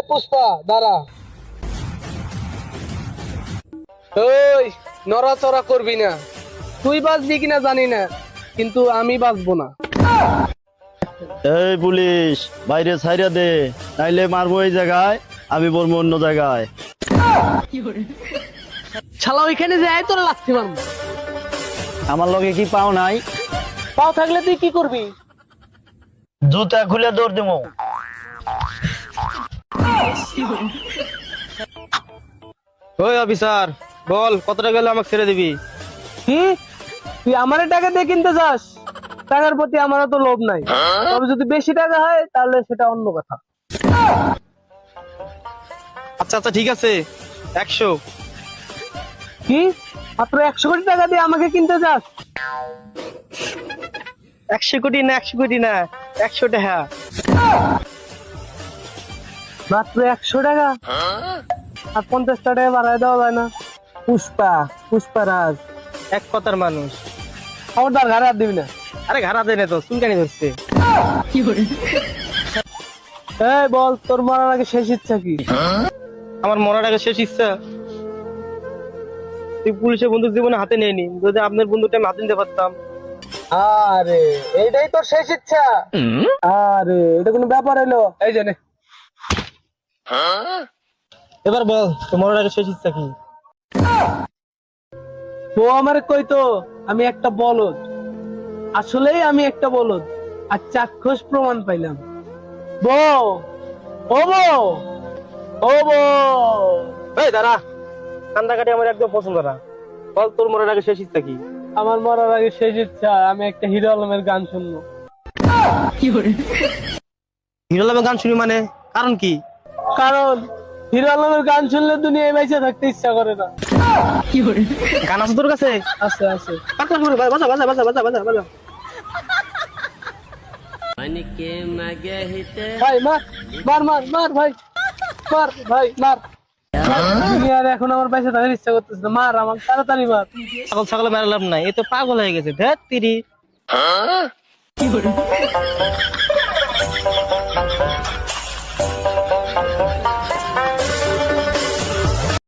পুষ্পা দাঁড়া। ওই নড়াচড়া করবি না। তুই বাঁচবি কিনা জানি না, কিন্তু আমি বাঁচবো না। এই পুলিশ, বাইরে ছাইরা দে, নাইলে মারবো এই জায়গায়, আমি বলবো অন্য জায়গায়। শালা ওইখানে যাই তোর লাথি মারবো। আমার লগে কি পাও নাই? পাও থাকলে তুই কি করবি? জুতা খুলে দৌড় দেবো। ওই অফিসার, বল কত টাকা গেলে আমাকে ছেড়ে দিবি? কি তুই আমার টাকা দিয়ে কিনতে যাস? টাকার প্রতি আমার তো লোভ নাই, তবে যদি বেশি টাকা হয় তাহলে সেটা অন্য কথা। আচ্ছা আচ্ছা ঠিক আছে, 100। কি মাত্র 100 কোটি টাকা দিয়ে আমাকে কিনতে যাস? 100 কোটি না, 100 কোটি না, 100 টাকা। মাত্র 100 টাকা? আর 50 টাকা বাড়ায় দেওয়া যায় না? পুষ্পারাজ এক কথার মানুষ। খবরদার ঘাড়ে হাত দিবি না। আরে ঘাড়া দেয় না তো, চুলকানি ধরছে। এই বল, তোর মরার আগে শেষ ইচ্ছা কি? আমার মরার আগে শেষ ইচ্ছা, তুই পুলিশের বন্দুক জীবনে হাতে নেয়নি, যদি আপনার বন্দুকটা আমি হাতে নিতে পারতাম। আরে এইটাই তোর শেষ ইচ্ছা? আরে এটা কোনো ব্যাপার হইলো? এই জন্য এবার বল, তোর মরার আগে শেষ ইচ্ছা কি? ও আমারে কইতো আমি একটা বলদ, আসলেই আমি একটা বলদ, আর চাক্ষুষ প্রমাণ পাইলাম। বউ, ও বউ, ও বউ। এই দাঁড়া, কান্দাকাটি আমার একদম পছন্দ না। বল তোর মরার আগে শেষ ইচ্ছা কি? আমার মরার আগে শেষ ইচ্ছা আমি একটা হিরো আলমের গান শুনবো। হিরো আলমের গান শুনি মানে? কারণ কি? কারণ হিরো আলমের গান শুনলে দুনিয়ায় বেঁচে থাকতে ইচ্ছা করে না। গান আছে তোর কাছে? আছে আছে। বাজা বাজা বাজা বাজা বাজা বাজা বাজা। ভাই মার মার মার মার ভাই, মার ভাই মার। দুনিয়ার এখন আমার বেঁচে থাকার ইচ্ছা করতেছে না, মার আমার তাড়াতাড়ি মার। ছাগল ছাগল মেরে লাভ নাই, এ তো পাগল হয়ে গেছে। ধ্যাৎ তিরি।